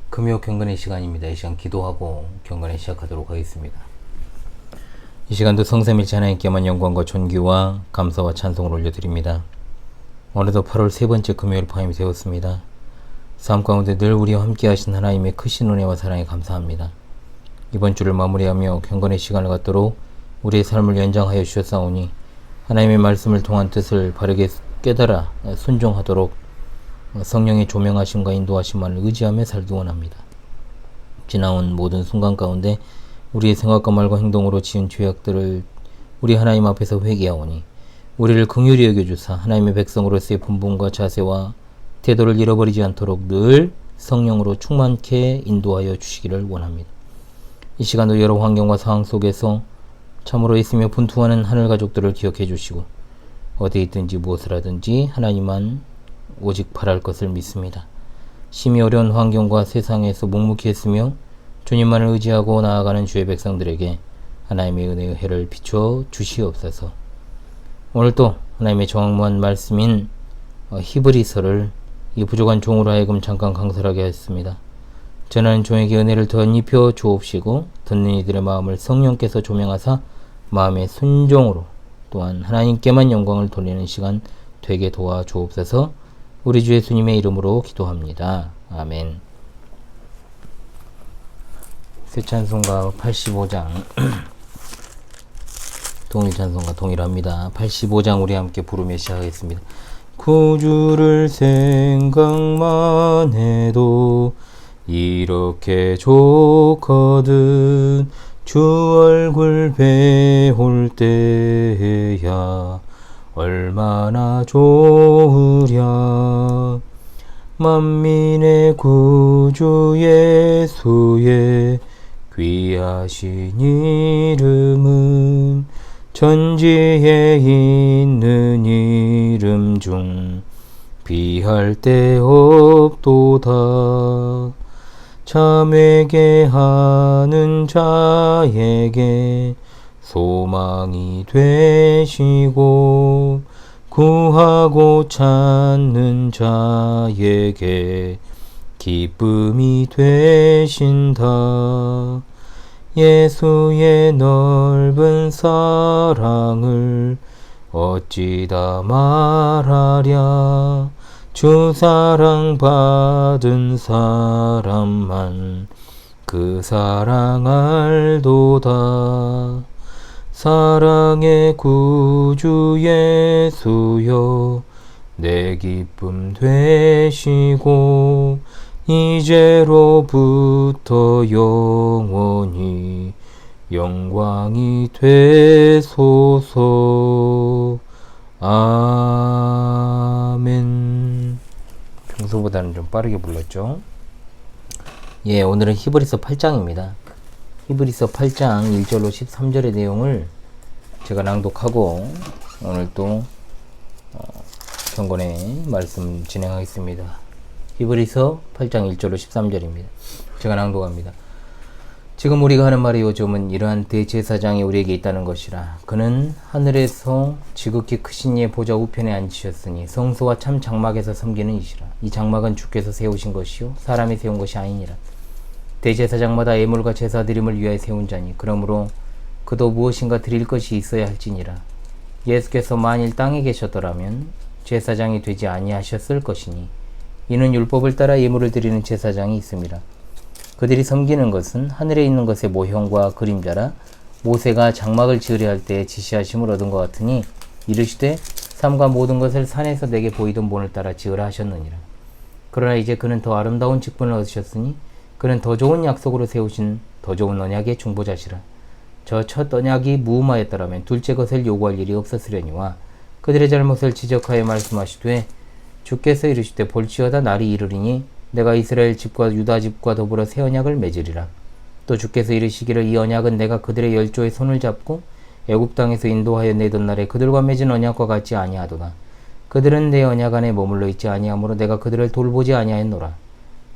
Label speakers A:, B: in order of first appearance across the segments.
A: 금요 경건의 시간입니다. 이 시간 기도하고 경건을 시작하도록 하겠습니다. 이 시간도 성삼일체 하나님께만 영광과 존귀와 감사와 찬송을 올려드립니다. 오늘도 8월 세 번째 금요일 포함이 되었습니다. 삶 가운데 늘 우리와 함께 하신 하나님의 크신 은혜와 사랑에 감사합니다. 이번 주를 마무리하며 경건의 시간을 갖도록 우리의 삶을 연장하여 주셨사오니 하나님의 말씀을 통한 뜻을 바르게 깨달아 순종하도록 성령의 조명하심과 인도하심만을 의지하며 살기 원합니다. 지나온 모든 순간 가운데 우리의 생각과 말과 행동으로 지은 죄악들을 우리 하나님 앞에서 회개하오니 우리를 긍휼히 여겨주사 하나님의 백성으로서의 본분과 자세와 태도를 잃어버리지 않도록 늘 성령으로 충만케 인도하여 주시기를 원합니다. 이 시간도 여러 환경과 상황 속에서 참으로 있으며 분투하는 하늘 가족들을 기억해 주시고 어디에 있든지 무엇을 하든지 하나님만 오직 바랄 것을 믿습니다. 심히 어려운 환경과 세상에서 묵묵히 했으며 주님만을 의지하고 나아가는 주의 백성들에게 하나님의 은혜의 해를 비춰 주시옵소서. 오늘 또 하나님의 정확무한 말씀인 히브리서를 이 부족한 종으로 하여금 잠깐 강설하게 했습니다. 전하는 종에게 은혜를 더 입혀 주옵시고 듣는 이들의 마음을 성령께서 조명하사 마음의 순종으로 또한 하나님께만 영광을 돌리는 시간 되게 도와 주옵소서. 우리 주 예수님의 이름으로 기도합니다. 아멘. 새 찬송가 85장 동일 찬송가 동일합니다. 85장 우리 함께 부르며 시작하겠습니다. 구주를 생각만 해도 이렇게 좋거든 주 얼굴 배울 때야 얼마나 좋으랴. 만민의 구주 예수의 귀하신 이름은 천지에 있는 이름 중 비할 데 없도다. 참회게 하는 자에게 소망이 되시고 구하고 찾는 자에게 기쁨이 되신다. 예수의 넓은 사랑을 어찌다 말하랴. 주 사랑 받은 사람만 그 사랑 알도다. 사랑의 구주 예수여 내 기쁨 되시고 이제로부터 영원히 영광이 되소서. 아멘. 평소보다는 좀 빠르게 불렀죠. 예, 오늘은 히브리서 8장입니다. 히브리서 8장 1절로 13절의 내용을 제가 낭독하고 오늘 또 경건의 말씀 진행하겠습니다. 히브리서 8장 1절로 13절입니다. 제가 낭독합니다. 지금 우리가 하는 말이 요즘은 이러한 대제사장이 우리에게 있다는 것이라. 그는 하늘에서 지극히 크신 이의 보좌 우편에 앉으셨으니 성소와 참 장막에서 섬기는 이시라. 이 장막은 주께서 세우신 것이요 사람이 세운 것이 아니니라. 대제사장마다 예물과 제사 드림을 위하여 세운 자니 그러므로 그도 무엇인가 드릴 것이 있어야 할지니라. 예수께서 만일 땅에 계셨더라면 제사장이 되지 아니하셨을 것이니 이는 율법을 따라 예물을 드리는 제사장이 있음이라. 그들이 섬기는 것은 하늘에 있는 것의 모형과 그림자라. 모세가 장막을 지으려 할 때 지시하심을 얻은 것 같으니 이르시되 삶과 모든 것을 산에서 내게 보이던 본을 따라 지으라 하셨느니라. 그러나 이제 그는 더 아름다운 직분을 얻으셨으니 그는 더 좋은 약속으로 세우신 더 좋은 언약의 중보자시라. 저 첫 언약이 무음하였더라면 둘째 것을 요구할 일이 없었으려니와 그들의 잘못을 지적하여 말씀하시되 주께서 이르시되 볼지어다 날이 이르리니 내가 이스라엘 집과 유다 집과 더불어 새 언약을 맺으리라. 또 주께서 이르시기를 이 언약은 내가 그들의 열조의 손을 잡고 애굽 땅에서 인도하여 내던 날에 그들과 맺은 언약과 같지 아니하도다. 그들은 내 언약 안에 머물러 있지 아니하므로 내가 그들을 돌보지 아니하였노라.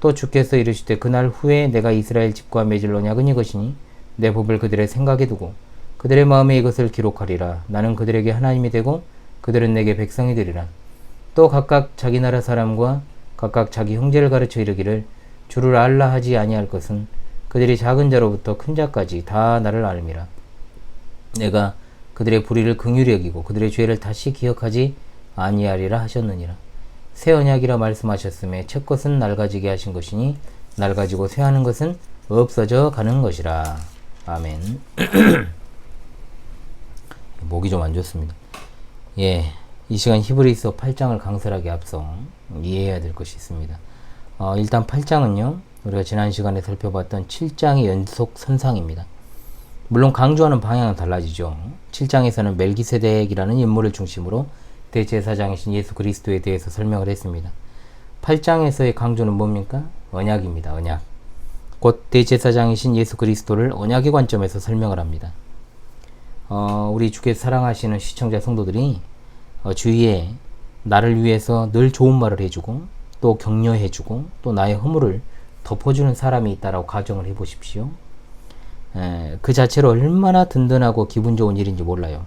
A: 또 주께서 이르시되 그날 후에 내가 이스라엘 집과 맺을 언약은 이것이니 내 법을 그들의 생각에 두고 그들의 마음에 이것을 기록하리라. 나는 그들에게 하나님이 되고 그들은 내게 백성이 되리라. 또 각각 자기 나라 사람과 각각 자기 형제를 가르쳐 이르기를 주를 알라 하지 아니할 것은 그들이 작은 자로부터 큰 자까지 다 나를 알미라. 내가 그들의 불의를 긍휼히 여기고 그들의 죄를 다시 기억하지 아니하리라 하셨느니라. 새 언약이라 말씀하셨음에 첫 것은 낡아지게 하신 것이니 낡아지고 쇠하는 것은 없어져 가는 것이라. 아멘. 목이 좀 안 좋습니다. 예, 이 시간 히브리서 8장을 강설하기 앞서 이해해야 될 것이 있습니다. 일단 8장은요, 우리가 지난 시간에 살펴봤던 7장의 연속 선상입니다. 물론 강조하는 방향은 달라지죠. 7장에서는 멜기세덱이라는 인물을 중심으로 대제사장이신 예수 그리스도에 대해서 설명을 했습니다. 8장에서의 강조는 뭡니까? 언약입니다. 언약. 곧 대제사장이신 예수 그리스도를 언약의 관점에서 설명을 합니다. 우리 주께 사랑하시는 시청자 성도들이 주위에 나를 위해서 늘 좋은 말을 해주고 또 격려해주고 또 나의 허물을 덮어주는 사람이 있다라고 가정을 해보십시오. 그 자체로 얼마나 든든하고 기분 좋은 일인지 몰라요.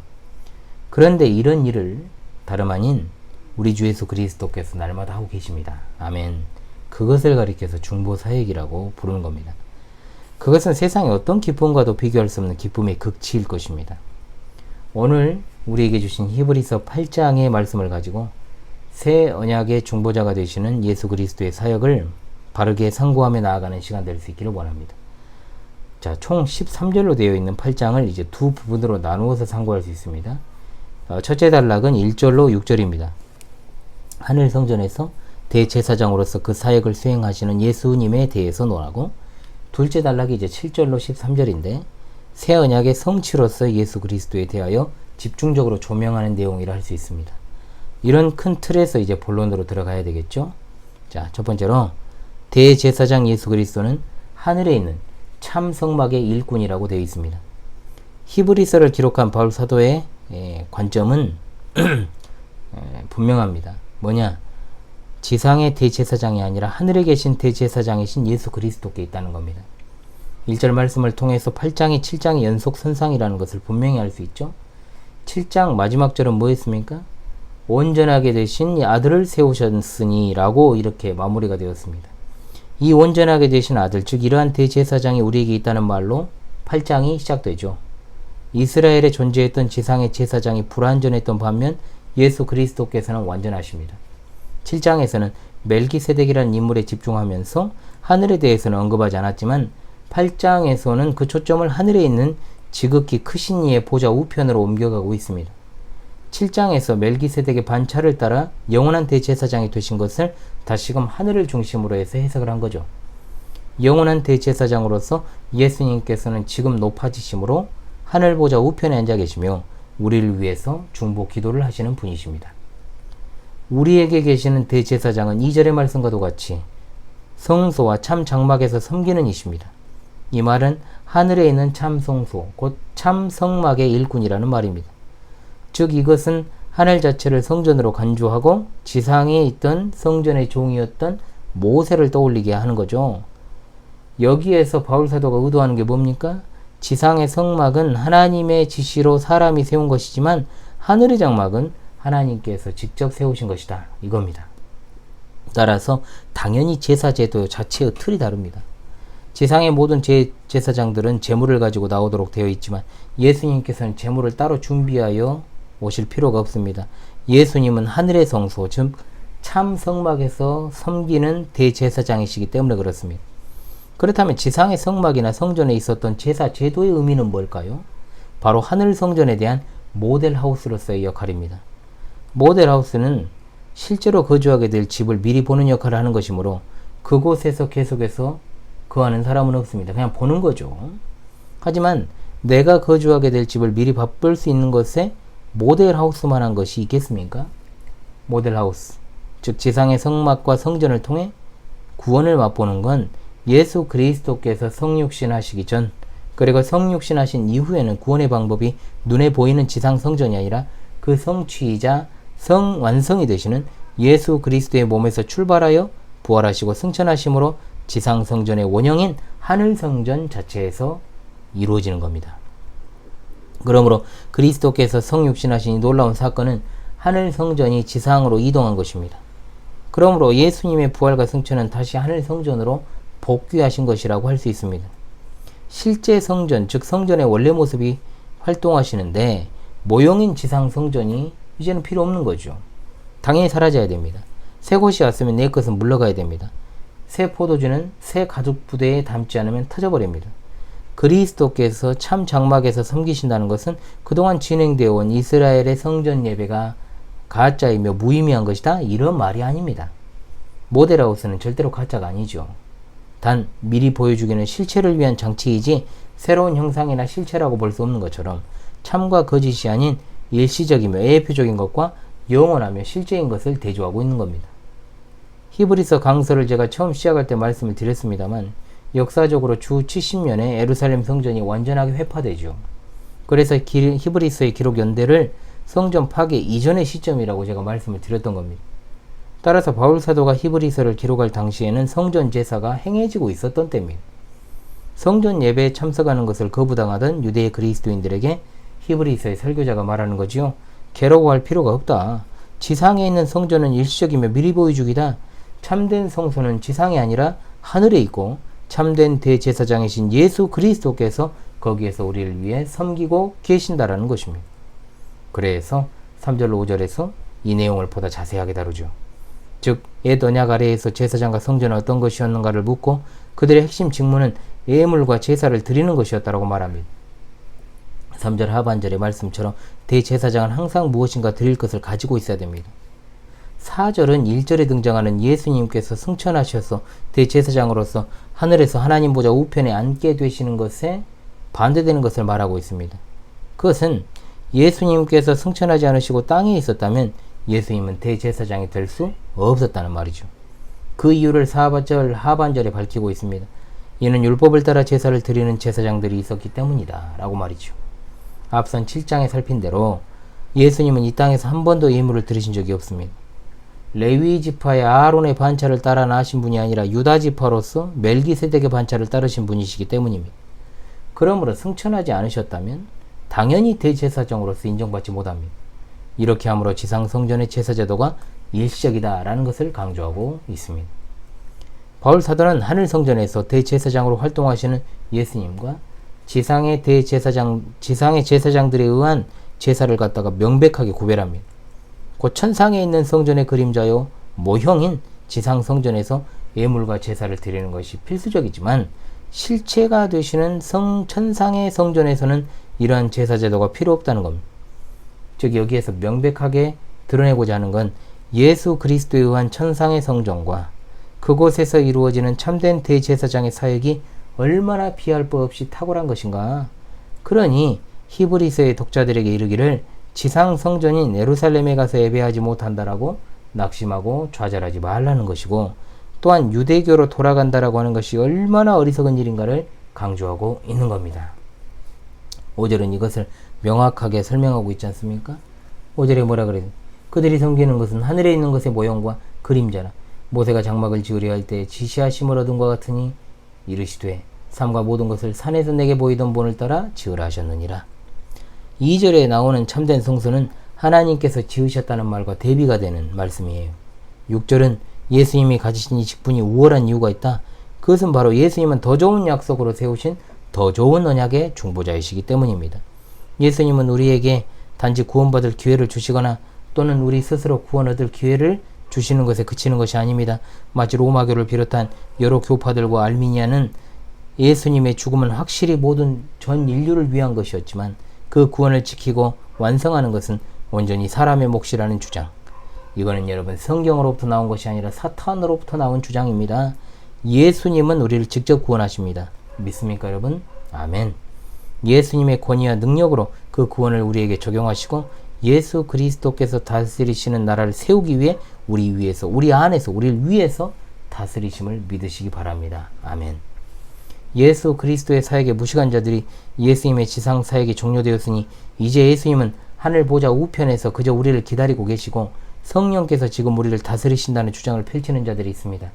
A: 그런데 이런 일을 다름 아닌 우리 주 예수 그리스도께서 날마다 하고 계십니다. 아멘. 그것을 가리켜서 중보사역이라고 부르는 겁니다. 그것은 세상의 어떤 기쁨과도 비교할 수 없는 기쁨의 극치일 것입니다. 오늘 우리에게 주신 히브리서 8장의 말씀을 가지고 새 언약의 중보자가 되시는 예수 그리스도의 사역을 바르게 상고하며 나아가는 시간 될 수 있기를 원합니다. 자, 총 13절로 되어 있는 8장을 이제 두 부분으로 나누어서 상고할 수 있습니다. 첫째 단락은 1절로 6절입니다. 하늘 성전에서 대제사장으로서 그 사역을 수행하시는 예수님에 대해서 논하고, 둘째 단락이 이제 7절로 13절인데 새 언약의 성취로서 예수 그리스도에 대하여 집중적으로 조명하는 내용이라 할 수 있습니다. 이런 큰 틀에서 이제 본론으로 들어가야 되겠죠. 자, 첫 번째로 대제사장 예수 그리스도는 하늘에 있는 참 성막의 일꾼이라고 되어 있습니다. 히브리서를 기록한 바울 사도의 관점은 분명합니다. 뭐냐? 지상의 대제사장이 아니라 하늘에 계신 대제사장이신 예수 그리스도께 있다는 겁니다. 1절 말씀을 통해서 8장이 7장의 연속 선상이라는 것을 분명히 알 수 있죠. 7장 마지막 절은 뭐였습니까? 온전하게 되신 아들을 세우셨으니 라고 이렇게 마무리가 되었습니다. 이 온전하게 되신 아들, 즉 이러한 대제사장이 우리에게 있다는 말로 8장이 시작되죠. 이스라엘에 존재했던 지상의 제사장이 불완전했던 반면 예수 그리스도께서는 완전하십니다. 7장에서는 멜기세덱이라는 인물에 집중하면서 하늘에 대해서는 언급하지 않았지만 8장에서는 그 초점을 하늘에 있는 지극히 크신 이의 보좌 우편으로 옮겨가고 있습니다. 7장에서 멜기세덱의 반차를 따라 영원한 대제사장이 되신 것을 다시금 하늘을 중심으로 해서 해석을 한 거죠. 영원한 대제사장으로서 예수님께서는 지금 높아지심으로 하늘 보좌 우편에 앉아 계시며 우리를 위해서 중보 기도를 하시는 분이십니다. 우리에게 계시는 대제사장은 2절의 말씀과도 같이 성소와 참 장막에서 섬기는 이십니다. 이 말은 하늘에 있는 참 성소, 곧 참 성막의 일꾼이라는 말입니다. 즉 이것은 하늘 자체를 성전으로 간주하고 지상에 있던 성전의 종이었던 모세를 떠올리게 하는 거죠. 여기에서 바울 사도가 의도하는 게 뭡니까? 지상의 성막은 하나님의 지시로 사람이 세운 것이지만 하늘의 장막은 하나님께서 직접 세우신 것이다, 이겁니다. 따라서 당연히 제사 제도 자체의 틀이 다릅니다. 지상의 모든 제사장들은 제물을 가지고 나오도록 되어 있지만 예수님께서는 제물을 따로 준비하여 오실 필요가 없습니다. 예수님은 하늘의 성소, 즉 참 성막에서 섬기는 대제사장이시기 때문에 그렇습니다. 그렇다면 지상의 성막이나 성전에 있었던 제사 제도의 의미는 뭘까요? 바로 하늘 성전에 대한 모델하우스로서의 역할입니다. 모델하우스는 실제로 거주하게 될 집을 미리 보는 역할을 하는 것이므로 그곳에서 계속해서 거하는 사람은 없습니다. 그냥 보는 거죠. 하지만 내가 거주하게 될 집을 미리 맛볼 수 있는 것에 모델하우스만한 것이 있겠습니까? 모델하우스, 즉 지상의 성막과 성전을 통해 구원을 맛보는 건 예수 그리스도께서 성육신 하시기 전, 그리고 성육신 하신 이후에는 구원의 방법이 눈에 보이는 지상 성전이 아니라 그 성취이자 성완성이 되시는 예수 그리스도의 몸에서 출발하여 부활하시고 승천하심으로 지상 성전의 원형인 하늘 성전 자체에서 이루어지는 겁니다. 그러므로 그리스도께서 성육신하신 이 놀라운 사건은 하늘 성전이 지상으로 이동한 것입니다. 그러므로 예수님의 부활과 승천은 다시 하늘 성전으로 복귀하신 것이라고 할 수 있습니다. 실제 성전, 즉 성전의 원래 모습이 활동하시는데 모형인 지상 성전이 이제는 필요 없는 거죠. 당연히 사라져야 됩니다. 새 것이 왔으면 내 것은 물러가야 됩니다. 새 포도주는 새 가죽 부대에 담지 않으면 터져버립니다. 그리스도께서 참 장막에서 섬기신다는 것은 그동안 진행되어 온 이스라엘의 성전 예배가 가짜이며 무의미한 것이다, 이런 말이 아닙니다. 모델하우스는 절대로 가짜가 아니죠. 단 미리 보여주기는 실체를 위한 장치이지 새로운 형상이나 실체라고 볼 수 없는 것처럼 참과 거짓이 아닌 일시적이며 예표적인 것과 영원하며 실제인 것을 대조하고 있는 겁니다. 히브리서 강서를 제가 처음 시작할 때 말씀을 드렸습니다만 역사적으로 주 70년에 예루살렘 성전이 완전하게 회파되죠. 그래서 히브리서의 기록 연대를 성전 파괴 이전의 시점이라고 제가 말씀을 드렸던 겁니다. 따라서 바울 사도가 히브리서를 기록할 당시에는 성전 제사가 행해지고 있었던 때입니다. 성전 예배에 참석하는 것을 거부당하던 유대의 그리스도인들에게 히브리서의 설교자가 말하는 거지요. 괴로워할 필요가 없다. 지상에 있는 성전은 일시적이며 미리 보여주기다. 참된 성소는 지상이 아니라 하늘에 있고 참된 대제사장이신 예수 그리스도께서 거기에서 우리를 위해 섬기고 계신다라는 것입니다. 그래서 3절로 5절에서 이 내용을 보다 자세하게 다루죠. 즉 옛 언약 아래에서 제사장과 성전은 어떤 것이었는가를 묻고 그들의 핵심 직무는 예물과 제사를 드리는 것이었다고 말합니다. 3절 하반절의 말씀처럼 대제사장은 항상 무엇인가 드릴 것을 가지고 있어야 됩니다. 4절은 1절에 등장하는 예수님께서 승천하셔서 대제사장으로서 하늘에서 하나님 보좌 우편에 앉게 되시는 것에 반대되는 것을 말하고 있습니다. 그것은 예수님께서 승천하지 않으시고 땅에 있었다면 예수님은 대제사장이 될 수 없었다는 말이죠. 그 이유를 4절 하반절에 밝히고 있습니다. 이는 율법을 따라 제사를 드리는 제사장들이 있었기 때문이다 라고 말이죠. 앞선 7장에 살핀 대로 예수님은 이 땅에서 한 번도 예물을 드리신 적이 없습니다. 레위 지파의 아론의 반차를 따라 나신 분이 아니라 유다 지파로서 멜기세덱의 반차를 따르신 분이시기 때문입니다. 그러므로 승천하지 않으셨다면 당연히 대제사장으로서 인정받지 못합니다. 이렇게 함으로 지상 성전의 제사 제도가 일시적이다 라는 것을 강조하고 있습니다. 바울 사도는 하늘 성전에서 대제사장으로 활동하시는 예수님과 지상의 제사장들에 의한 제사를 갖다가 명백하게 구별합니다. 곧 천상에 있는 성전의 그림자요 모형인 지상 성전에서 예물과 제사를 드리는 것이 필수적이지만 실체가 되시는 천상의 성전에서는 이러한 제사 제도가 필요 없다는 겁니다. 즉 여기에서 명백하게 드러내고자 하는 건 예수 그리스도에 의한 천상의 성전과 그곳에서 이루어지는 참된 대제사장의 사역이 얼마나 비할 바 없이 탁월한 것인가. 그러니 히브리서의 독자들에게 이르기를 지상 성전인 예루살렘에 가서 예배하지 못한다라고 낙심하고 좌절하지 말라는 것이고, 또한 유대교로 돌아간다라고 하는 것이 얼마나 어리석은 일인가를 강조하고 있는 겁니다. 5절은 이것을 명확하게 설명하고 있지 않습니까? 5절에 뭐라 그래요? 그들이 섬기는 것은 하늘에 있는 것의 모형과 그림자라. 모세가 장막을 지으려 할 때 지시하심을 얻은 것 같으니 이르시되 삼가 모든 것을 산에서 내게 보이던 본을 따라 지으라 하셨느니라. 2절에 나오는 참된 성소는 하나님께서 지으셨다는 말과 대비가 되는 말씀이에요. 6절은 예수님이 가지신 이 직분이 우월한 이유가 있다. 그것은 바로 예수님은 더 좋은 약속으로 세우신 더 좋은 언약의 중보자이시기 때문입니다. 예수님은 우리에게 단지 구원받을 기회를 주시거나 또는 우리 스스로 구원 얻을 기회를 주시는 것에 그치는 것이 아닙니다. 마치 로마교를 비롯한 여러 교파들과 알미니아는 예수님의 죽음은 확실히 모든 전 인류를 위한 것이었지만 그 구원을 지키고 완성하는 것은 온전히 사람의 몫이라는 주장. 이거는 여러분 성경으로부터 나온 것이 아니라 사탄으로부터 나온 주장입니다. 예수님은 우리를 직접 구원하십니다. 믿습니까 여러분? 아멘. 예수님의 권위와 능력으로 그 구원을 우리에게 적용하시고 예수 그리스도께서 다스리시는 나라를 세우기 위해 우리 위에서, 우리 안에서, 우리를 위해서 다스리심을 믿으시기 바랍니다. 아멘. 예수 그리스도의 사역에 무식한 자들이 예수님의 지상 사역이 종료되었으니 이제 예수님은 하늘 보좌 우편에서 그저 우리를 기다리고 계시고 성령께서 지금 우리를 다스리신다는 주장을 펼치는 자들이 있습니다.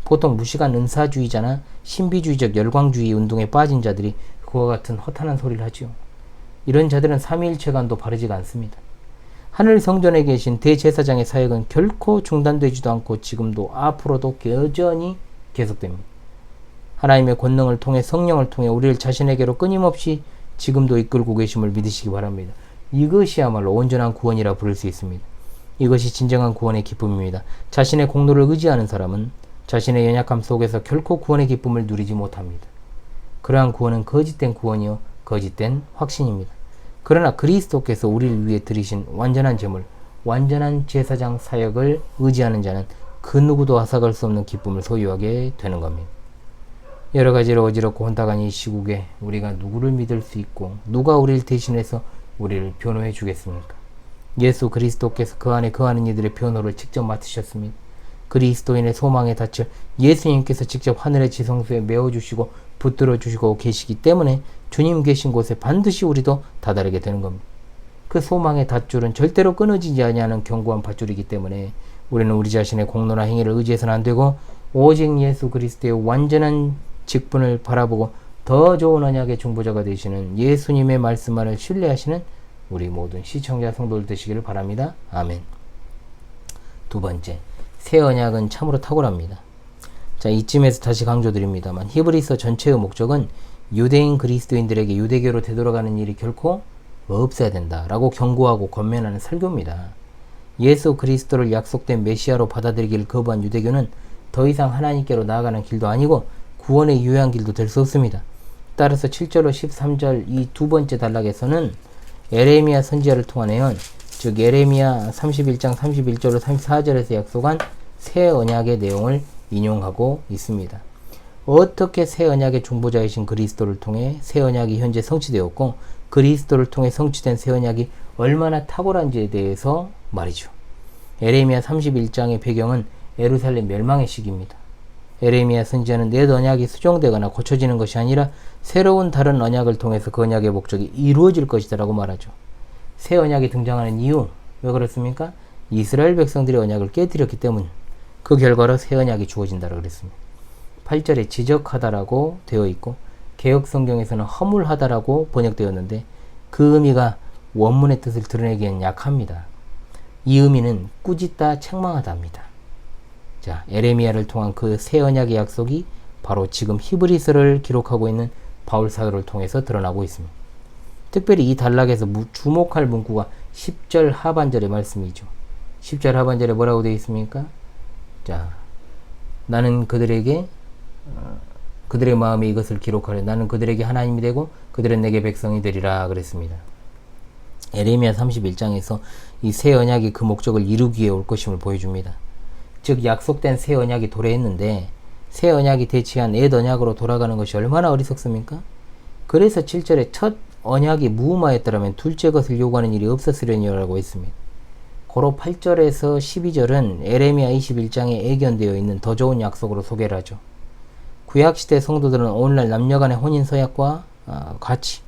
A: 보통 무식한 은사주의자나 신비주의적 열광주의 운동에 빠진 자들이 그와 같은 허탄한 소리를 하지요. 이런 자들은 삼위일체관도 바르지가 않습니다. 하늘 성전에 계신 대제사장의 사역은 결코 중단되지도 않고 지금도 앞으로도 여전히 계속됩니다. 하나님의 권능을 통해 성령을 통해 우리를 자신에게로 끊임없이 지금도 이끌고 계심을 믿으시기 바랍니다. 이것이야말로 온전한 구원이라 부를 수 있습니다. 이것이 진정한 구원의 기쁨입니다. 자신의 공로를 의지하는 사람은 자신의 연약함 속에서 결코 구원의 기쁨을 누리지 못합니다. 그러한 구원은 거짓된 구원이요 거짓된 확신입니다. 그러나 그리스도께서 우리를 위해 드리신 완전한 제물, 완전한 제사장 사역을 의지하는 자는 그 누구도 앗아갈 수 없는 기쁨을 소유하게 되는 겁니다. 여러 가지로 어지럽고 혼탁한 이 시국에 우리가 누구를 믿을 수 있고 누가 우리를 대신해서 우리를 변호해 주겠습니까? 예수 그리스도께서 그 안에 거하는 이들의 변호를 직접 맡으셨습니다. 그리스도인의 소망에 닿쳐 예수님께서 직접 하늘의 지성소에 메워주시고 붙들어 주시고 계시기 때문에 주님 계신 곳에 반드시 우리도 다다르게 되는 겁니다. 그 소망의 닷줄은 절대로 끊어지지 아니하는 견고한 밧줄이기 때문에 우리는 우리 자신의 공로나 행위를 의지해서는 안 되고 오직 예수 그리스도의 완전한 직분을 바라보고 더 좋은 언약의 중보자가 되시는 예수님의 말씀만을 신뢰하시는 우리 모든 시청자 성도들 되시기를 바랍니다. 아멘. 두 번째, 새 언약은 참으로 탁월합니다. 자, 이쯤에서 다시 강조드립니다만 히브리서 전체의 목적은 유대인 그리스도인들에게 유대교로 되돌아가는 일이 결코 없어야 된다라고 경고하고 권면하는 설교입니다. 예수 그리스도를 약속된 메시아로 받아들이기를 거부한 유대교는 더 이상 하나님께로 나아가는 길도 아니고 구원의 유효한 길도 될 수 없습니다. 따라서 7절로 13절 이 두 번째 단락에서는 에레미야 선지자를 통한 예언, 즉 에레미야 31장 31절로 34절에서 약속한 새 언약의 내용을 인용하고 있습니다. 어떻게 새 언약의 중보자이신 그리스도를 통해 새 언약이 현재 성취되었고 그리스도를 통해 성취된 새 언약이 얼마나 탁월한지에 대해서 말이죠. 에레미야 31장의 배경은 예루살렘 멸망의 시기입니다. 에레미야 선지자는 옛 언약이 수정되거나 고쳐지는 것이 아니라 새로운 다른 언약을 통해서 그 언약의 목적이 이루어질 것이다 라고 말하죠. 새 언약이 등장하는 이유, 왜 그렇습니까? 이스라엘 백성들의 언약을 깨뜨렸기 때문, 그 결과로 새 언약이 주어진다고 그랬습니다. 8절에 지적하다라고 되어 있고 개역 성경에서는 허물하다라고 번역되었는데 그 의미가 원문의 뜻을 드러내기엔 약합니다. 이 의미는 꾸짖다, 책망하다입니다. 자, 에레미야를 통한 그 새 언약의 약속이 바로 지금 히브리서를 기록하고 있는 바울 사도를 통해서 드러나고 있습니다. 특별히 이 단락에서 주목할 문구가 10절 하반절의 말씀이죠. 10절 하반절에 뭐라고 되어 있습니까? 자, 나는 그들에게 그들의 마음에 이것을 기록하려 나는 그들에게 하나님이 되고 그들은 내게 백성이 되리라 그랬습니다. 에레미야 31장에서 이 새 언약이 그 목적을 이루기 위해 올 것임을 보여줍니다. 즉 약속된 새 언약이 도래했는데 새 언약이 대체한 옛 언약으로 돌아가는 것이 얼마나 어리석습니까? 그래서 7절에 첫 언약이 무음하였더라면 둘째 것을 요구하는 일이 없었으려니라고 했습니다. 고로 8절에서 12절은 에레미야 21장에 예견되어 있는 더 좋은 약속으로 소개를 하죠. 구약시대 성도들은 오늘날 남녀간의 혼인서약과 같이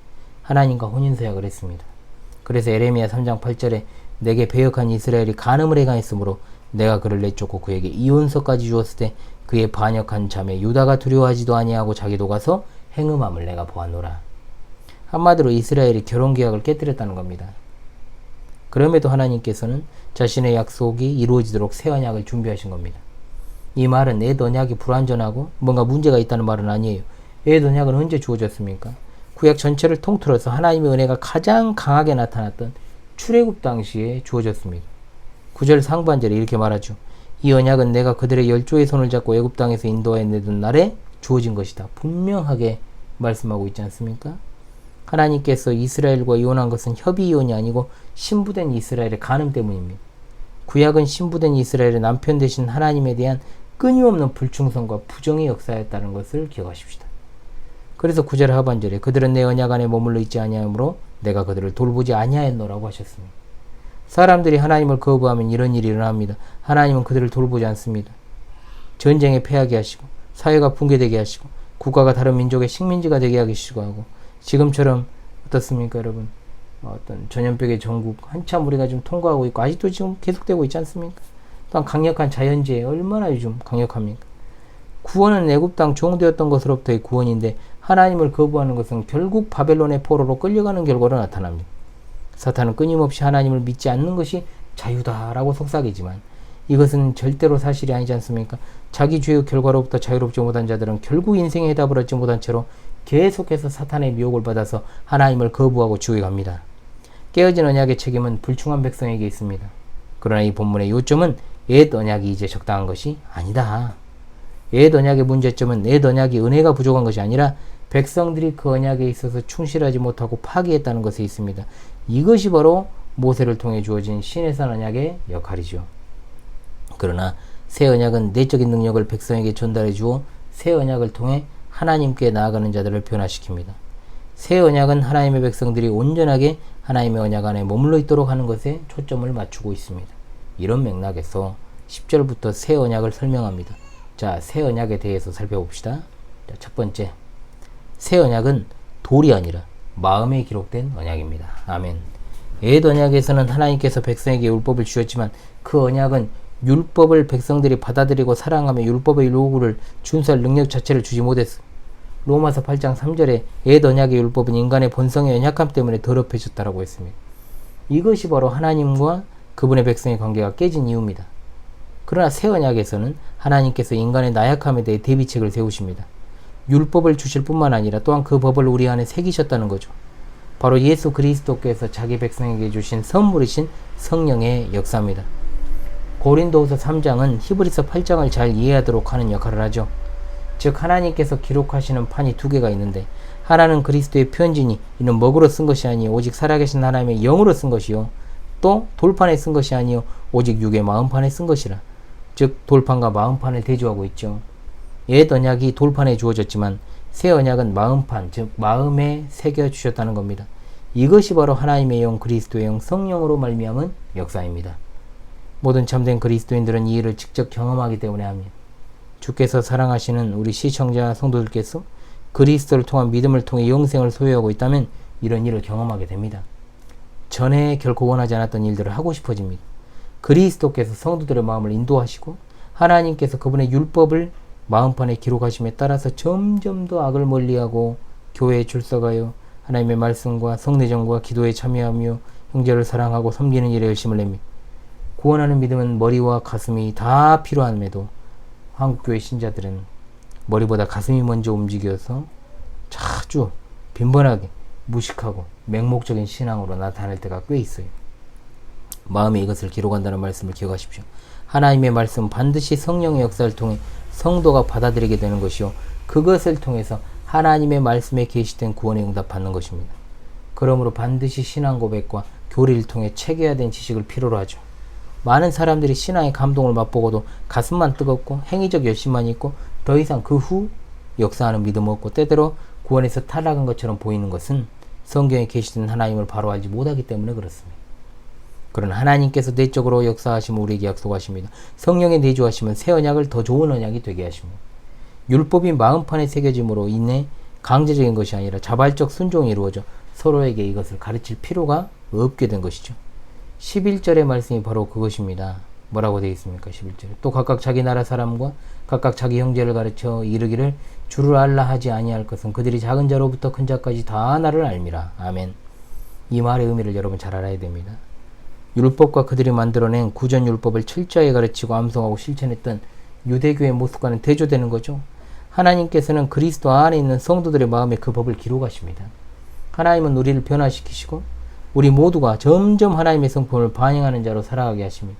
A: 하나님과 혼인서약을 했습니다. 그래서 에레미야 3장 8절에 내게 배역한 이스라엘이 간음을 행하였으므로 내가 그를 내쫓고 그에게 이혼서까지 주었을 때 그의 반역한 자매 유다가 두려워하지도 아니하고 자기도 가서 행음함을 내가 보았노라. 한마디로 이스라엘이 결혼계약을 깨뜨렸다는 겁니다. 그럼에도 하나님께서는 자신의 약속이 이루어지도록 새 언약을 준비하신 겁니다. 이 말은 옛 언약이 불완전하고 뭔가 문제가 있다는 말은 아니에요. 옛 언약은 언제 주어졌습니까? 구약 전체를 통틀어서 하나님의 은혜가 가장 강하게 나타났던 출애굽 당시에 주어졌습니다. 9절 상반절에 이렇게 말하죠. 이 언약은 내가 그들의 열조의 손을 잡고 애굽 땅에서 인도하여 내던 날에 주어진 것이다. 분명하게 말씀하고 있지 않습니까? 하나님께서 이스라엘과 이혼한 것은 협의 이혼이 아니고 신부된 이스라엘의 간음 때문입니다. 구약은 신부된 이스라엘의 남편 되신 하나님에 대한 끊임없는 불충성과 부정의 역사였다는 것을 기억하십시다. 그래서 9절 하반절에 그들은 내 언약 안에 머물러 있지 아니하므로 내가 그들을 돌보지 아니하였노라고 하셨습니다. 사람들이 하나님을 거부하면 이런 일이 일어납니다. 하나님은 그들을 돌보지 않습니다. 전쟁에 패하게 하시고 사회가 붕괴되게 하시고 국가가 다른 민족의 식민지가 되게 하시고 하고 지금처럼 어떻습니까 여러분? 어떤 전염병의 전국 한참 우리가 지금 통과하고 있고 아직도 지금 계속되고 있지 않습니까? 또한 강력한 자연재해 얼마나 요즘 강력합니까? 구원은 애굽 땅 종되었던 것으로부터의 구원인데 하나님을 거부하는 것은 결국 바벨론의 포로로 끌려가는 결과로 나타납니다. 사탄은 끊임없이 하나님을 믿지 않는 것이 자유다라고 속삭이지만 이것은 절대로 사실이 아니지 않습니까? 자기 죄의 결과로부터 자유롭지 못한 자들은 결국 인생의 해답을 얻지 못한 채로 계속해서 사탄의 미혹을 받아서 하나님을 거부하고 지옥에 갑니다. 깨어진 언약의 책임은 불충한 백성에게 있습니다. 그러나 이 본문의 요점은 옛 언약이 이제 적당한 것이 아니다. 옛 언약의 문제점은 옛 언약이 은혜가 부족한 것이 아니라 백성들이 그 언약에 있어서 충실하지 못하고 파기했다는 것에 있습니다. 이것이 바로 모세를 통해 주어진 시내산 언약의 역할이죠. 그러나 새 언약은 내적인 능력을 백성에게 전달해 주어 새 언약을 통해 하나님께 나아가는 자들을 변화시킵니다. 새 언약은 하나님의 백성들이 온전하게 하나님의 언약 안에 머물러 있도록 하는 것에 초점을 맞추고 있습니다. 이런 맥락에서 10절부터 새 언약을 설명합니다. 자, 새 언약에 대해서 살펴봅시다. 자, 첫 번째, 새 언약은 돌이 아니라 마음에 기록된 언약입니다. 아멘. 옛 언약에서는 하나님께서 백성에게 율법을 주셨지만 그 언약은 율법을 백성들이 받아들이고 사랑하며 율법의 요구를 준수할 능력 자체를 주지 못했어. 로마서 8장 3절에 옛 언약의 율법은 인간의 본성의 연약함 때문에 더럽혀졌다라고 했습니다. 이것이 바로 하나님과 그분의 백성의 관계가 깨진 이유입니다. 그러나 새 언약에서는 하나님께서 인간의 나약함에 대해 대비책을 세우십니다. 율법을 주실 뿐만 아니라 또한 그 법을 우리 안에 새기셨다는 거죠. 바로 예수 그리스도께서 자기 백성에게 주신 선물이신 성령의 역사입니다. 고린도후서 3장은 히브리서 8장을 잘 이해하도록 하는 역할을 하죠. 즉 하나님께서 기록하시는 판이 두 개가 있는데 하나는 그리스도의 편지니 이는 먹으로 쓴 것이 아니요 오직 살아계신 하나님의 영으로 쓴 것이요 또 돌판에 쓴 것이 아니요 오직 육의 마음판에 쓴 것이라. 즉 돌판과 마음판을 대조하고 있죠. 옛 언약이 돌판에 주어졌지만 새 언약은 마음판, 즉 마음에 새겨주셨다는 겁니다. 이것이 바로 하나님의 영 그리스도의 영 성령으로 말미암은 역사입니다. 모든 참된 그리스도인들은 이 일을 직접 경험하기 때문에 합니다. 주께서 사랑하시는 우리 시청자 성도들께서 그리스도를 통한 믿음을 통해 영생을 소유하고 있다면 이런 일을 경험하게 됩니다. 전에 결코 원하지 않았던 일들을 하고 싶어집니다. 그리스도께서 성도들의 마음을 인도하시고 하나님께서 그분의 율법을 마음판에 기록하심에 따라서 점점 더 악을 멀리하고 교회에 출석하여 하나님의 말씀과 성례정과 기도에 참여하며 형제를 사랑하고 섬기는 일에 열심을 냅니다. 구원하는 믿음은 머리와 가슴이 다 필요함에도 한국교회 신자들은 머리보다 가슴이 먼저 움직여서 자주 빈번하게 무식하고 맹목적인 신앙으로 나타날 때가 꽤 있어요. 마음에 이것을 기록한다는 말씀을 기억하십시오. 하나님의 말씀은 반드시 성령의 역사를 통해 성도가 받아들이게 되는 것이요 그것을 통해서 하나님의 말씀에 계시된 구원에 응답받는 것입니다. 그러므로 반드시 신앙 고백과 교리를 통해 체계화된 지식을 필요로 하죠. 많은 사람들이 신앙의 감동을 맛보고도 가슴만 뜨겁고 행위적 열심만 있고 더 이상 그 후 역사하는 믿음 없고 때때로 구원에서 탈락한 것처럼 보이는 것은 성경에 계시된 하나님을 바로 알지 못하기 때문에 그렇습니다. 그러나 하나님께서 내적으로 역사하시면 우리에게 약속하십니다. 성령의 내주하시면 새 언약을 더 좋은 언약이 되게 하십니다. 율법이 마음판에 새겨짐으로 인해 강제적인 것이 아니라 자발적 순종이 이루어져 서로에게 이것을 가르칠 필요가 없게 된 것이죠. 11절의 말씀이 바로 그것입니다. 뭐라고 되어 있습니까? 11절에 또 각각 자기 나라 사람과 각각 자기 형제를 가르쳐 이르기를 주를 알라 하지 아니할 것은 그들이 작은 자로부터 큰 자까지 다 나를 알미라. 아멘. 이 말의 의미를 여러분 잘 알아야 됩니다. 율법과 그들이 만들어낸 구전 율법을 철저히 가르치고 암송하고 실천했던 유대교의 모습과는 대조되는 거죠. 하나님께서는 그리스도 안에 있는 성도들의 마음에 그 법을 기록하십니다. 하나님은 우리를 변화시키시고 우리 모두가 점점 하나님의 성품을 반영하는 자로 살아가게 하십니다.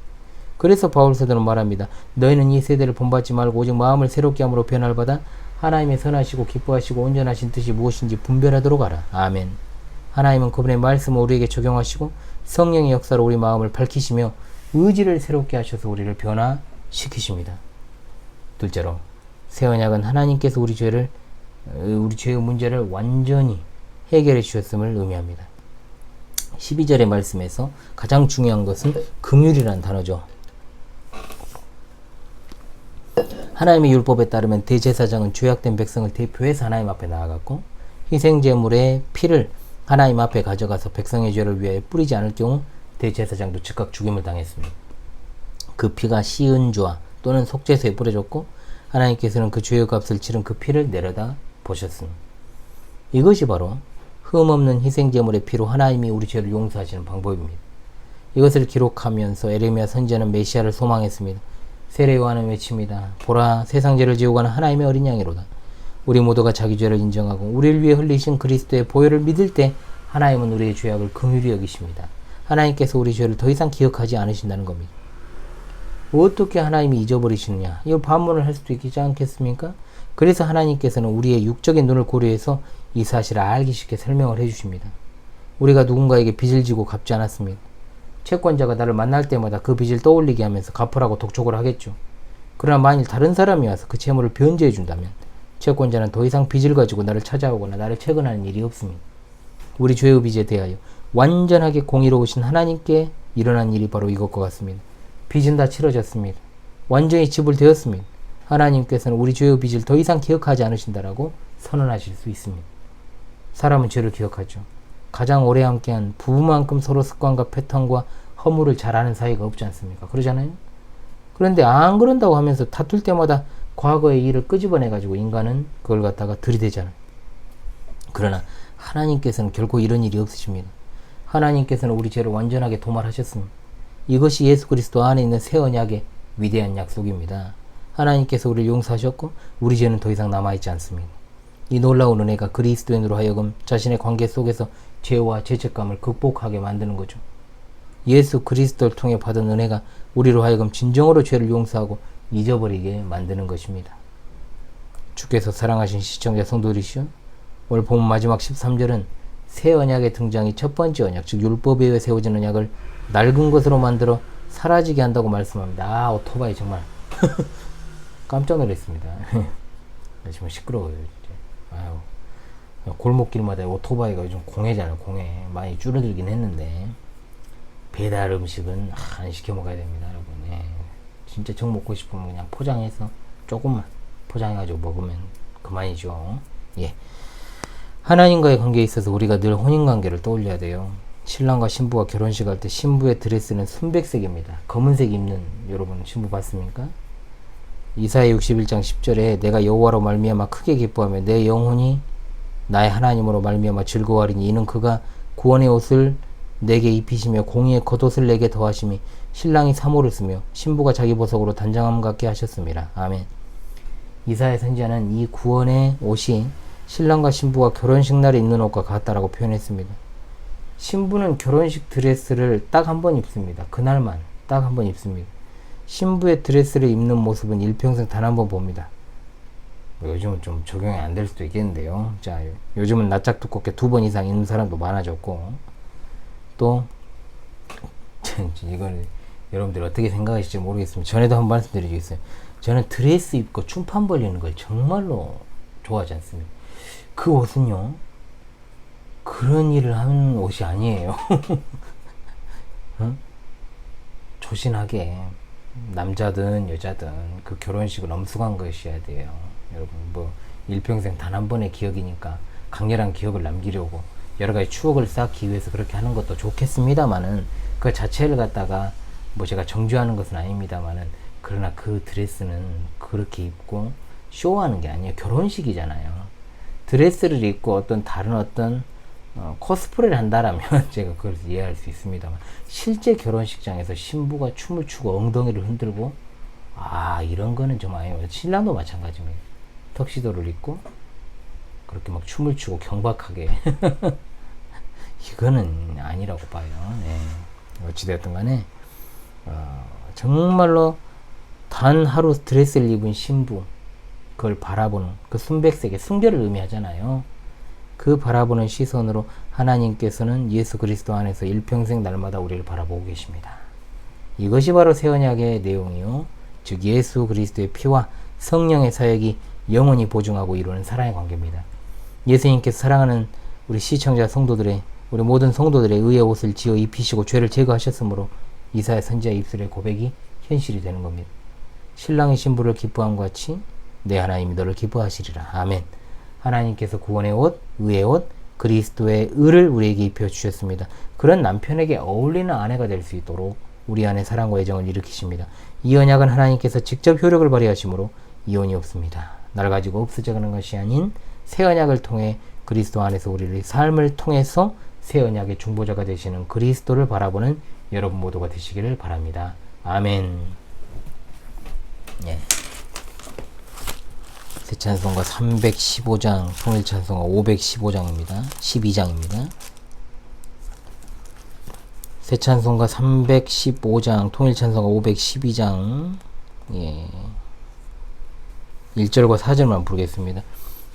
A: 그래서 바울 사도는 말합니다. 너희는 이 세대를 본받지 말고 오직 마음을 새롭게 함으로 변화를 받아 하나님의 선하시고 기뻐하시고 온전하신 뜻이 무엇인지 분별하도록 하라. 아멘. 하나님은 그분의 말씀을 우리에게 적용하시고 성령의 역사로 우리 마음을 밝히시며 의지를 새롭게 하셔서 우리를 변화시키십니다. 둘째로 새 언약은 하나님께서 우리 죄의 문제를 완전히 해결해 주셨음을 의미합니다. 12절의 말씀에서 가장 중요한 것은 긍휼이라는 단어죠. 하나님의 율법에 따르면 대제사장은 죄악된 백성을 대표해서 하나님 앞에 나아갔고 희생제물의 피를 하나님 앞에 가져가서 백성의 죄를 위하여 뿌리지 않을 경우 대제사장도 즉각 죽임을 당했습니다. 그 피가 시은주와 또는 속죄소에 뿌려졌고 하나님께서는 그 죄의 값을 치른 그 피를 내려다 보셨습니다. 이것이 바로 흠없는 희생제물의 피로 하나님이 우리 죄를 용서하시는 방법입니다. 이것을 기록하면서 에레미야 선지자는 메시아를 소망했습니다. 세례 요한은 외칩니다. 보라, 세상 죄를 지고 가는 하나님의 어린 양이로다. 우리 모두가 자기 죄를 인정하고 우리를 위해 흘리신 그리스도의 보혈을 믿을 때 하나님은 우리의 죄악을 긍휼히 여기십니다. 하나님께서 우리 죄를 더 이상 기억하지 않으신다는 겁니다. 어떻게 하나님이 잊어버리시느냐? 이걸 반문을 할 수도 있지 않겠습니까? 그래서 하나님께서는 우리의 육적인 눈을 고려해서 이 사실을 알기 쉽게 설명을 해주십니다. 우리가 누군가에게 빚을 지고 갚지 않았습니다. 채권자가 나를 만날 때마다 그 빚을 떠올리게 하면서 갚으라고 독촉을 하겠죠. 그러나 만일 다른 사람이 와서 그 채무를 변제해 준다면 채권자는 더 이상 빚을 가지고 나를 찾아오거나 나를 채권하는 일이 없습니다. 우리 죄의 빚에 대하여 완전하게 공의로우신 하나님께 일어난 일이 바로 이것과 같습니다. 빚은 다 치러졌습니다. 완전히 지불되었습니다. 하나님께서는 우리 죄의 빚을 더 이상 기억하지 않으신다라고 선언하실 수 있습니다. 사람은 죄를 기억하죠. 가장 오래 함께한 부부만큼 서로 습관과 패턴과 허물을 잘 아는 사이가 없지 않습니까? 그러잖아요. 그런데 안 그런다고 하면서 다툴 때마다 과거의 일을 끄집어내가지고 인간은 그걸 갖다가 들이대잖아요. 그러나 하나님께서는 결코 이런 일이 없으십니다. 하나님께서는 우리 죄를 완전하게 도말하셨습니다. 이것이 예수 그리스도 안에 있는 새 언약의 위대한 약속입니다. 하나님께서 우리를 용서하셨고 우리 죄는 더 이상 남아있지 않습니다. 이 놀라운 은혜가 그리스도인으로 하여금 자신의 관계 속에서 죄와 죄책감을 극복하게 만드는 거죠. 예수 그리스도를 통해 받은 은혜가 우리로 하여금 진정으로 죄를 용서하고 잊어버리게 만드는 것입니다. 주께서 사랑하신 시청자 성도들이시오, 오늘 본문 마지막 13절은 새 언약의 등장이 첫 번째 언약, 즉 율법에 의해 세워진 언약을 낡은 것으로 만들어 사라지게 한다고 말씀합니다. 아, 오토바이 정말 깜짝 놀랐습니다. 지금 시끄러워요. 아유, 골목길마다 오토바이가 요즘 공해잖아요. 공해 많이 줄어들긴 했는데 배달 음식은 안 시켜 먹어야 됩니다, 여러분. 예. 진짜 정 먹고 싶으면 그냥 포장해서 조금만 포장해가지고 먹으면 그만이죠. 예. 하나님과의 관계에 있어서 우리가 늘 혼인관계를 떠올려야 돼요. 신랑과 신부가 결혼식 할 때 신부의 드레스는 순백색입니다. 검은색 입는, 여러분 신부 봤습니까? 이사야 61장 10절에 내가 여호와로 말미암아 크게 기뻐하며 내 영혼이 나의 하나님으로 말미암아 즐거워하리니 이는 그가 구원의 옷을 내게 입히시며 공의의 겉옷을 내게 더하심이 신랑이 사모를 쓰며 신부가 자기 보석으로 단장함 같게 하셨습니다. 아멘. 이사야 선지자는 이 구원의 옷이 신랑과 신부가 결혼식 날에 입는 옷과 같다라고 표현했습니다. 신부는 결혼식 드레스를 딱 한 번 입습니다. 그날만 딱 한 번 입습니다. 신부의 드레스를 입는 모습은 일평생 단 한 번 봅니다. 요즘은 좀 적용이 안 될 수도 있겠는데요. 자, 요즘은 낯짝 두껍게 2번 이상 입는 사람도 많아졌고, 또 이걸 여러분들 어떻게 생각하실지 모르겠습니다. 전에도 한번 말씀드리겠어요. 저는 드레스 입고 춤판 벌리는 걸 정말로 좋아하지 않습니다. 그 옷은요, 그런 일을 하는 옷이 아니에요. 응? 조신하게 남자든 여자든 그 결혼식을 엄숙한 것이어야 돼요. 여러분, 뭐 일평생 단 한 번의 기억이니까 강렬한 기억을 남기려고 여러 가지 추억을 쌓기 위해서 그렇게 하는 것도 좋겠습니다만은, 그 자체를 갖다가 뭐 제가 정죄하는 것은 아닙니다만은, 그러나 그 드레스는 그렇게 입고 쇼하는 게 아니에요. 결혼식이잖아요. 드레스를 입고 어떤 다른 어떤 코스프레를 한다라면 제가 그걸 이해할 수 있습니다만, 실제 결혼식장에서 신부가 춤을 추고 엉덩이를 흔들고, 아, 이런 거는 좀 아니에요. 신랑도 마찬가지입니다. 턱시도를 입고 그렇게 막 춤을 추고 경박하게 이거는 아니라고 봐요. 네. 어찌되었든 간에 정말로 단 하루 드레스를 입은 신부, 그걸 바라보는 그 순백색의 순결을 의미하잖아요. 그 바라보는 시선으로 하나님께서는 예수 그리스도 안에서 일평생 날마다 우리를 바라보고 계십니다. 이것이 바로 새 언약의 내용이요, 즉 예수 그리스도의 피와 성령의 사역이 영원히 보증하고 이루는 사랑의 관계입니다. 예수님께서 사랑하는 우리 시청자 성도들의, 우리 모든 성도들의 의의 옷을 지어 입히시고 죄를 제거하셨으므로 이사야 선지자의 입술의 고백이 현실이 되는 겁니다. 신랑이 신부를 기뻐함과 같이 내 하나님이 너를 기뻐하시리라. 아멘. 하나님께서 구원의 옷, 의의 옷, 그리스도의 의를 우리에게 입혀주셨습니다. 그런 남편에게 어울리는 아내가 될 수 있도록 우리 안에 사랑과 애정을 일으키십니다. 이 언약은 하나님께서 직접 효력을 발휘하시므로 이혼이 없습니다. 날 가지고 없어져가는 것이 아닌 새 언약을 통해 그리스도 안에서 우리의 삶을 통해서 새 언약의 중보자가 되시는 그리스도를 바라보는 여러분 모두가 되시기를 바랍니다. 아멘. 예. 새 찬송가 315장, 통일 찬송가 515장입니다. 12장입니다. 새 찬송가 315장, 통일 찬송가 512장. 예. 1절과 4절만 부르겠습니다.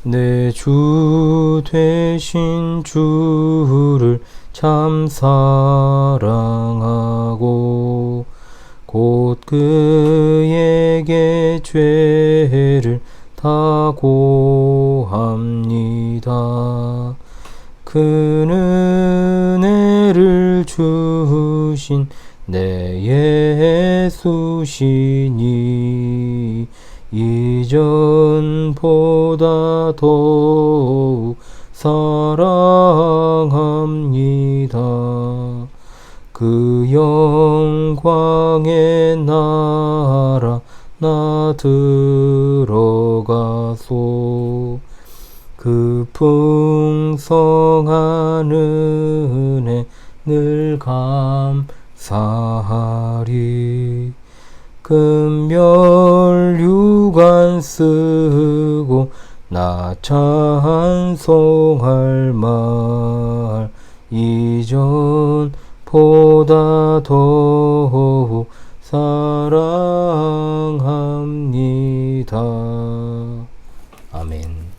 A: 내 주 되신 주를 참 사랑하고 곧 그에게 죄를 다 고합니다. 그는 은혜를 주신 내 예수시니 이전보다 더욱 사랑합니다. 그 영광의 나라 나 들어가소. 그 풍성한 은혜 늘 감사하리. 금별 유관 쓰고 나 찬송할 말 이전보다 더욱 사랑합니다. 아멘.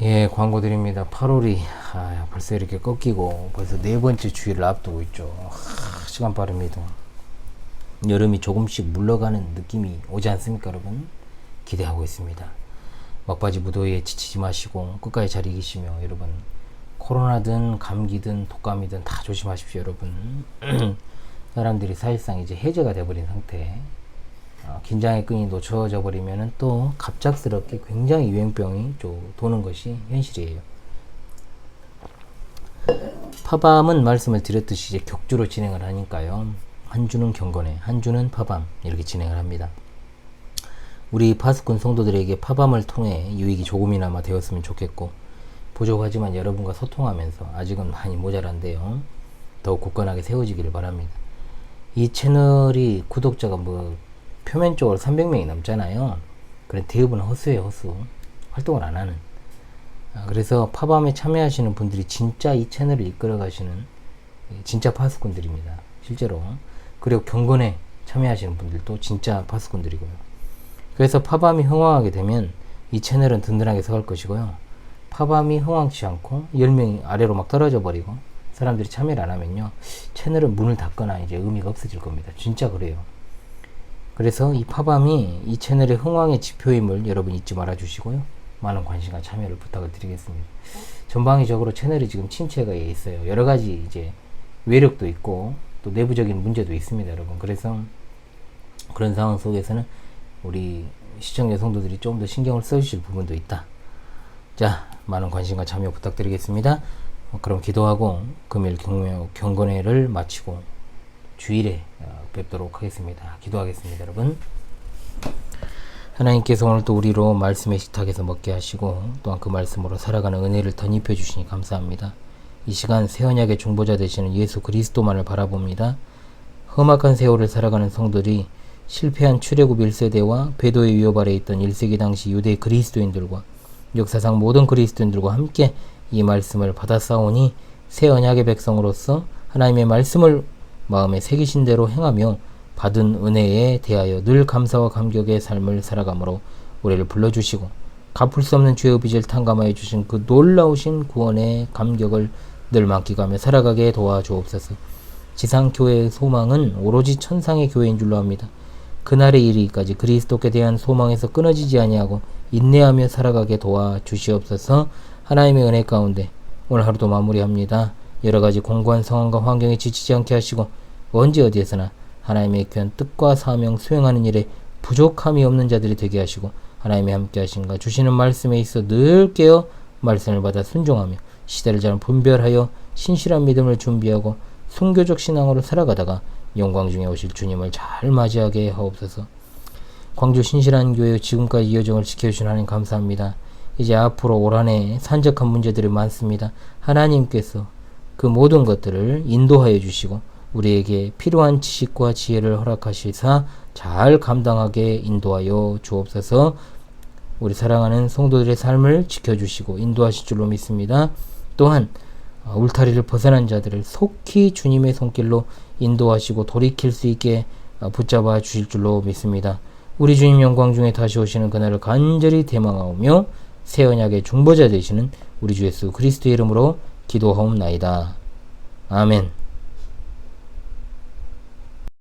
A: 예, 광고 드립니다. 8월이 벌써 이렇게 꺾이고 벌써 4번째 주일을 앞두고 있죠. 시간 빠릅니다. 여름이 조금씩 물러가는 느낌이 오지 않습니까, 여러분? 기대하고 있습니다. 막바지 무더위에 지치지 마시고 끝까지 잘 이기시며, 여러분 코로나든 감기든 독감이든 다 조심하십시오, 여러분. 사람들이 사실상 이제 해제가 돼버린 상태. 긴장의 끈이 놓쳐져 버리면은 또 갑작스럽게 굉장히 유행병이 도는 것이 현실이에요. 파밤은 말씀을 드렸듯이 이제 격주로 진행을 하니까요. 한 주는 경건회, 한 주는 파밤, 이렇게 진행을 합니다. 우리 파수꾼 성도들에게 파밤을 통해 유익이 조금이나마 되었으면 좋겠고, 부족하지만 여러분과 소통하면서 아직은 많이 모자란데요. 더욱 굳건하게 세워지기를 바랍니다. 이 채널이 구독자가 표면적으로 300명이 넘잖아요. 그래 대부분 허수예요, 허수. 활동을 안 하는. 그래서 파밤에 참여하시는 분들이 진짜 이 채널을 이끌어 가시는 진짜 파수꾼들입니다. 실제로. 그리고 경건에 참여하시는 분들도 진짜 파수꾼들이고요. 그래서 파밤이 흥왕하게 되면 이 채널은 든든하게 서갈 것이고요. 파밤이 흥왕치 않고 10명이 아래로 막 떨어져 버리고 사람들이 참여를 안 하면요, 채널은 문을 닫거나 이제 의미가 없어질 겁니다. 진짜 그래요. 그래서 이 파밤이 이 채널의 흥왕의 지표임을 여러분 잊지 말아 주시고요. 많은 관심과 참여를 부탁을 드리겠습니다. 전방위적으로 채널이 지금 침체가 있어요. 여러 가지 이제 외력도 있고 또 내부적인 문제도 있습니다, 여러분. 그래서 그런 상황 속에서는 우리 시청자 성도들이 좀 더 신경을 써주실 부분도 있다. 자, 많은 관심과 참여 부탁드리겠습니다. 그럼 기도하고 금일 경건회를 마치고 주일에 뵙도록 하겠습니다. 기도하겠습니다, 여러분. 하나님께서 오늘 또 우리로 말씀의 식탁에서 먹게 하시고 또한 그 말씀으로 살아가는 은혜를 덧입혀 주시니 감사합니다. 이 시간 새 언약의 중보자 되시는 예수 그리스도만을 바라봅니다. 험악한 세월을 살아가는 성들이 실패한 출애굽 1세대와 배도의 위협 아래 있던 1세기 당시 유대 그리스도인들과 역사상 모든 그리스도인들과 함께 이 말씀을 받아싸우니 새 언약의 백성으로서 하나님의 말씀을 마음에 새기신 대로 행하며 받은 은혜에 대하여 늘 감사와 감격의 삶을 살아가므로 우리를 불러주시고 갚을 수 없는 죄의 빚을 탕감하여 주신 그 놀라우신 구원의 감격을 늘 만끽하며 살아가게 도와주옵소서. 지상교회의 소망은 오로지 천상의 교회인 줄로 압니다. 그날에 이르기까지 그리스도께 대한 소망에서 끊어지지 아니하고 인내하며 살아가게 도와주시옵소서. 하나님의 은혜 가운데 오늘 하루도 마무리합니다. 여러가지 공고한 상황과 환경에 지치지 않게 하시고 언제 어디에서나 하나님의 귀한 뜻과 사명 수행하는 일에 부족함이 없는 자들이 되게 하시고 하나님의 함께 하신가 주시는 말씀에 있어 늘 깨어 말씀을 받아 순종하며 시대를 잘 분별하여 신실한 믿음을 준비하고 순교적 신앙으로 살아가다가 영광 중에 오실 주님을 잘 맞이하게 하옵소서. 광주 신실한 교회 지금까지 이 여정을 지켜주신 하나님 감사합니다. 이제 앞으로 올 한해 산적한 문제들이 많습니다. 하나님께서 그 모든 것들을 인도하여 주시고 우리에게 필요한 지식과 지혜를 허락하시사 잘 감당하게 인도하여 주옵소서. 우리 사랑하는 성도들의 삶을 지켜주시고 인도하실 줄로 믿습니다. 또한 울타리를 벗어난 자들을 속히 주님의 손길로 인도하시고 돌이킬 수 있게 붙잡아 주실 줄로 믿습니다. 우리 주님 영광 중에 다시 오시는 그날을 간절히 대망하오며 새 언약의 중보자 되시는 우리 주 예수 그리스도의 이름으로 기도하옵나이다. 아멘.